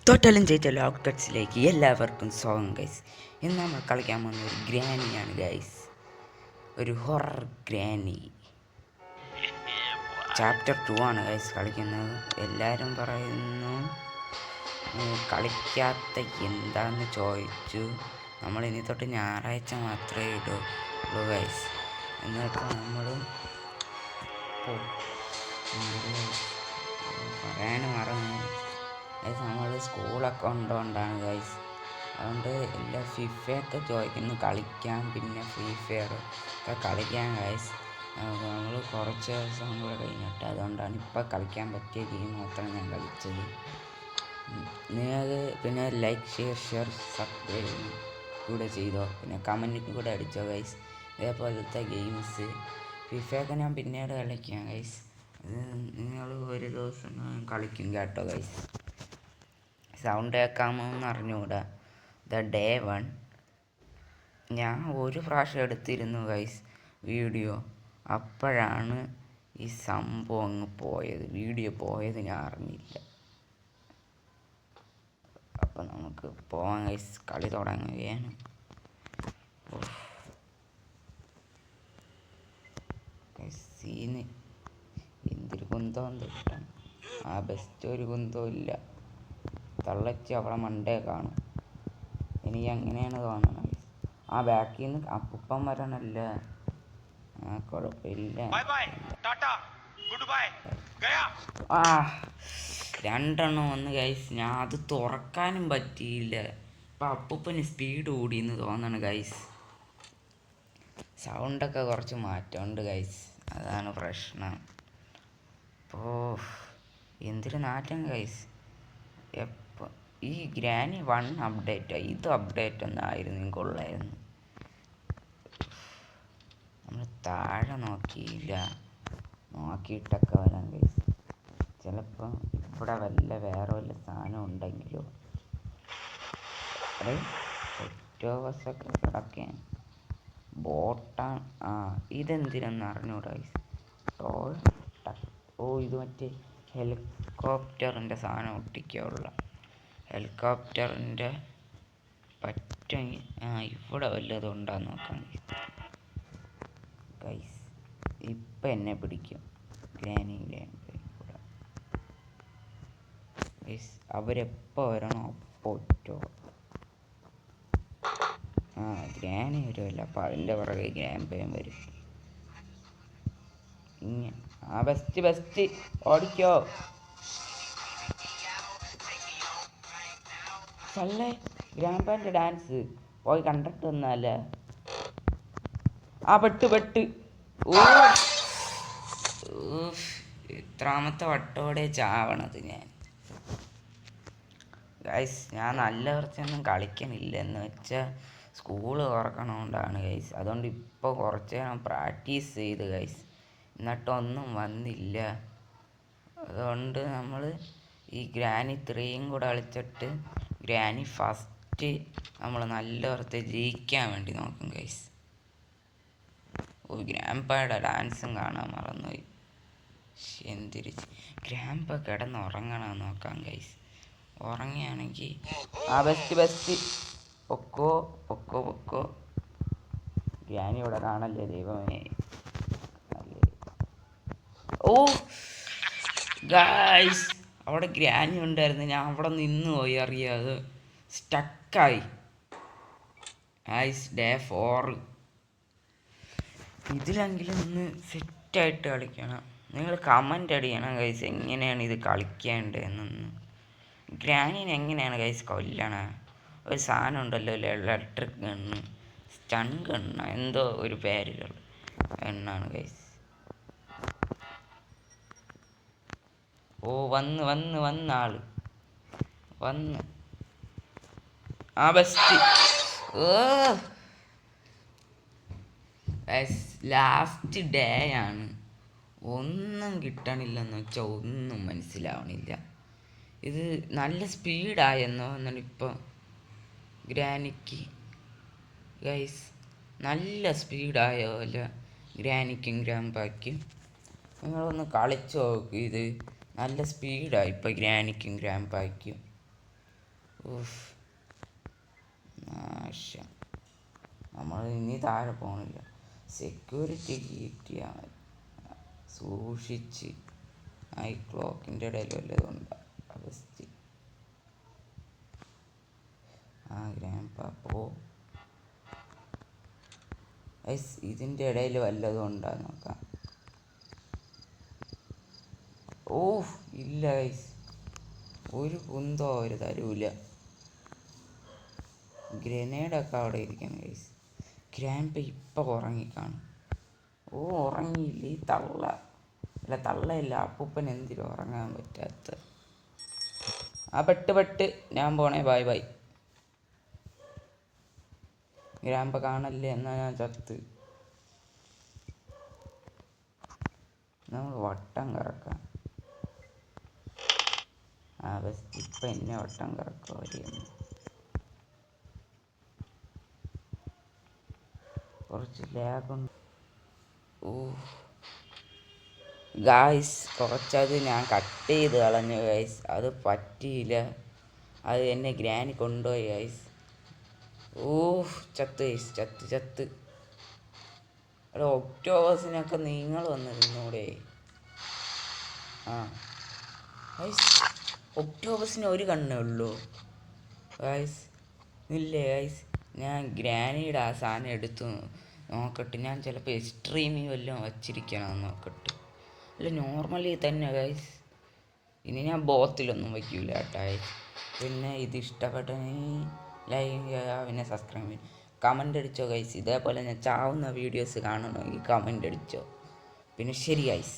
തോറ്റാലും ജയിച്ച ലോക്ക് ടച്ചിലേക്ക് എല്ലാവർക്കും സ്വാഗതം ഗൈസ്. ഇന്ന് നമ്മൾ കളിക്കാൻ പോകുന്ന ഒരു ഗ്രാനിയാണ് ഗൈസ്. ഒരു ഹൊറർ ഗ്രാനി ചാപ്റ്റർ 2 ആണ് ഗൈസ് കളിക്കുന്നത്. എല്ലാവരും പറയുന്നു കളിക്കാത്ത എന്താന്ന് ചോദിച്ചു. നമ്മൾ ഇനി തൊട്ട് ഞായറാഴ്ച മാത്രമേ ഇടുള്ളൂ ഗൈസ്. എന്നിട്ട് നമ്മൾ പറയാൻ മറന്നു ഗൈസ്. നമ്മൾ സ്കൂളൊക്കെ ഉണ്ടോണ്ടാണ് ഗൈസ്. അതുകൊണ്ട് എല്ലാ ഫിഫയൊക്കെ ചോദിക്കുന്നു കളിക്കാൻ, പിന്നെ ഫ്രീ ഫയർ ഒക്കെ കളിക്കാൻ ഗൈസ്. നമ്മൾ കുറച്ച് ദിവസം കൂടെ കഴിഞ്ഞിട്ട്, അതുകൊണ്ടാണ് ഇപ്പോൾ കളിക്കാൻ പറ്റിയ ഗെയിം മാത്രം ഞാൻ കളിച്ചത്. നിങ്ങൾ പിന്നെ ലൈക്ക് ഷെയർ സബ്സ്ക്രൈബ് കൂടെ ചെയ്തോ, പിന്നെ കമൻറ്റ് കൂടെ അടിച്ചോ ഗൈസ്. ഇതേപോലത്തെ ഗെയിംസ് ഫിഫയൊക്കെ ഞാൻ പിന്നീട് കളിക്കാം ഗൈസ്. ഇത് നിങ്ങൾ ഒരു ദിവസം കളിക്കും കേട്ടോ ഗൈസ്. സൗണ്ട് കേൾക്കാമോ എന്ന് അറിഞ്ഞുകൂടാ. ഡേ 1 ഞാൻ ഒരു പ്രാവശ്യം എടുത്തിരുന്നു ഗൈസ് വീഡിയോ. അപ്പോഴാണ് ഈ സംഭവം അങ്ങ് പോയത്. വീഡിയോ പോയത് ഞാൻ അറിഞ്ഞില്ല. അപ്പം നമുക്ക് പോവാം ഗൈസ്. കളി തുടങ്ങുകയാണ്. സീന് എന്തൊരു കുന്തം കിട്ടണം. ആ ബെസ്റ്റ് ഒരു കുന്തവും ഇല്ല. തള്ളച്ച് അവളെ മണ്ടേ കാണും. എനിക്ക് അങ്ങനെയാണ് തോന്നണത്. ആ ബാക്കിൽ നിന്ന് അപ്പുപ്പം വരണല്ല. കുഴപ്പമില്ല. ആ 2 വന്ന് ഗൈസ്. ഞാൻ അത് തുറക്കാനും പറ്റിയില്ല. ഇപ്പം അപ്പൂപ്പന് സ്പീഡ് കൂടിയെന്ന് തോന്നണം ഗൈസ്. സൗണ്ടൊക്കെ കുറച്ച് മാറ്റമുണ്ട് ഗൈസ്, അതാണ് പ്രശ്നം. അപ്പോൾ എന്തൊരു നാറ്റം ഗൈസ്. എപ്പോൾ ഈ ഗ്രാനി 1 അപ്ഡേറ്റ്, ഇത് അപ്ഡേറ്റ് ഒന്നായിരുന്നു കൊള്ളായിരുന്നു. നമ്മൾ താഴെ നോക്കിയിട്ടൊക്കെ വരാം ഗൈസ്. ചിലപ്പോൾ ഇവിടെ വേറെ വല്ല സാധനം ഉണ്ടെങ്കിലോ. ഒറ്റോവസൊക്കെ കിടക്കാൻ ബോട്ടാണ്. ഇതെന്തിനെന്ന് അറിഞ്ഞൂടാ ഗൈസ്. ഇത് മറ്റേ ഹെലികോപ്റ്ററിൻ്റെ സാധനം ഒട്ടിക്കാനുള്ള. ഹെലികോപ്റ്ററിൻ്റെ പറ്റുമെങ്കിൽ ഇവിടെ വല്ലതും ഉണ്ടാന്ന് നോക്കാം ഗൈസ്. ഇപ്പം എന്നെ പിടിക്കും ഗ്രാനിൻ്റെ കൂടെ ഗൈസ്. അവരെപ്പോൾ വരണോ അപ്പോൾ ഒറ്റോ. ഗ്രാനി വരുമല്ലോ, അപ്പം അതിൻ്റെ പുറകെ ഗ്രാൻപയും വരും. ഇങ്ങനെ ബെസ്റ്റ് ഓടിക്കോ. സല്ലേ ഗ്രാൻപാൻ്റെ ഡാൻസ് പോയി കണ്ടിട്ട് വന്നാലേ. പെട്ട് എത്രാമത്തെ വട്ടോടെ ചാവണത് ഞാൻ ഗൈസ്. ഞാൻ നല്ല കുറച്ചൊന്നും കളിക്കണില്ല. എന്ന് വെച്ചാൽ സ്കൂള് തുറക്കണോണ്ടാണ് ഗൈസ്. അതുകൊണ്ട് ഇപ്പോൾ കുറച്ച് നേരം പ്രാക്ടീസ് ചെയ്ത് ഗൈസ്. എന്നിട്ടൊന്നും വന്നില്ല. അതുകൊണ്ട് നമ്മൾ ഈ ഗ്രാനി 3 കൂടെ കളിച്ചിട്ട് ഗ്രാനി ഫസ്റ്റ് നമ്മൾ നല്ല ഓർത്ത് ജയിക്കാൻ വേണ്ടി നോക്കും ഗൈസ്. ഗ്രാൻപയുടെ ഡാൻസും കാണാൻ മറന്നുപോയി. എന്തിരിച്ച് ഗ്രാൻപ കിടന്നുറങ്ങണമെന്ന് നോക്കാം ഗൈസ്. ഉറങ്ങുകയാണെങ്കിൽ ബെസ്റ്റ് പൊക്കോ. ഗ്രാനി ഇവിടെ കാണല്ലേ ദൈവമേ. ഗൈസ് അവിടെ ഗ്രാനി ഉണ്ടായിരുന്നു. ഞാൻ അവിടെ നിന്ന് പോയി അറിയാതെ. സ്റ്റക്കായി ഗൈസ്. ഡേ 4 ഇതിലെങ്കിലും ഒന്ന് സെറ്റായിട്ട് കളിക്കണം. നിങ്ങൾ കമൻ്റ് അടിക്കണം ഗൈസ്, എങ്ങനെയാണ് ഇത് കളിക്കേണ്ടതെന്നൊന്ന്. ഗ്രാനിനെ എങ്ങനെയാണ് ഗൈസ് കൊല്ലണേ? ഒരു സാധനം ഉണ്ടല്ലോ, ഇലക്ട്രിക് ഗണ്ണ്, സ്റ്റൺ ഗണ്ണ, എന്തോ ഒരു പേരുകൾ ഗണ്ണാണ് ഗൈസ്. വന്ന് ആള് വന്ന്. ബെസ്റ്റ്. ലാസ്റ്റ് ഡേ ആണ്. ഒന്നും കിട്ടണില്ലെന്ന് വെച്ചാൽ ഒന്നും മനസ്സിലാവണില്ല. ഇത് നല്ല സ്പീഡായെന്നോ എന്നാണ് ഇപ്പോൾ ഗ്രാനിക്ക് ഗൈസ്. നല്ല സ്പീഡായ പോലെ ഗ്രാനിക്കും ഗ്രാൻപായ്ക്കും. നിങ്ങളൊന്ന് കളിച്ച് നോക്കും. ഇത് നല്ല സ്പീഡായി ഇപ്പോൾ ഗ്രാനിക്കും ഗ്രാൻപായ്ക്കും. ഉഫ്, നാശം. നമ്മൾ ഇനി താഴെ പോകണില്ല. സെക്യൂരിറ്റി കിട്ടിയാൽ മതി. സൂക്ഷിച്ച്. ഈ ക്ലോക്കിൻ്റെ ഇടയിൽ വല്ലതും ഉണ്ടോ അവസ്ഥ? ഗ്രാൻഡ് പോ. ഇതിൻ്റെ ഇടയിൽ വല്ലതും ഉണ്ടോ നോക്കാം. ഇല്ല ഗൈസ്, ഒരു കുന്തോ ഒരു തരൂല. ഗ്രനേഡൊക്കെ അവിടെ ഇരിക്കണം ഗൈസ്. ഗ്രാൻഡ് ഇപ്പം ഉറങ്ങിക്കാണും. ഉറങ്ങിയില്ല ഈ തള്ള. അല്ല തള്ളയില്ല, അപ്പൂപ്പൻ എന്തിനും ഉറങ്ങാൻ പറ്റാത്ത. പെട്ട് ഞാൻ പോണേ. Bye bye. ഗ്രാമ്പ കാണല്ലേ, എന്നാ ഞാൻ ചത്ത്. നമ്മൾ വട്ടം കറക്കാം. ഇപ്പം എന്നെ വട്ടം കറക്കുമായിരുന്നു. കുറച്ച് ലാഗുണ്ട്. ഗായ്സ്, കുറച്ചത് ഞാൻ കട്ട് ചെയ്ത് കളഞ്ഞു ഗൈസ്. അത് പറ്റിയില്ല. അത് എന്നെ ഗ്രാനി കൊണ്ടുപോയി ഗൈസ്. ചത്ത് ഗൈസ്, ചത്ത്. അവിടെ ഒക്ടോബസിനൊക്കെ നിങ്ങൾ വന്ന് നിന്നൂടെ? ഗൈസ്, ഒക്ടോബസിന് ഒരു കണ്ണേ ഉള്ളൂ ഗൈസ്. ഇല്ലേ ഗൈസ്, ഞാൻ ഗ്രാനിയുടെ ആ സാധനം എടുത്തു നോക്കട്ടെ. ഞാൻ ചിലപ്പോൾ എക്സ്ട്രീമിൽ വല്ലതും വച്ചിരിക്കണം നോക്കട്ടെ. അല്ല നോർമലി തന്നെ ഗൈസ്. ഇനി ഞാൻ ബോത്തിലൊന്നും വയ്ക്കൂല കേട്ടോ. പിന്നെ ഇത് ഇഷ്ടപ്പെട്ടെങ്കിൽ ലൈക്ക് ചെയ്യുക, പിന്നെ സബ്സ്ക്രൈബ് ചെയ്യുക, കമൻ്റ് അടിച്ചോ ഗൈസ്. ഇതേപോലെ ഞാൻ ചാവുന്ന വീഡിയോസ് കാണണമെങ്കിൽ കമൻ്റ് അടിച്ചോ. പിന്നെ ശരി ഗൈസ്.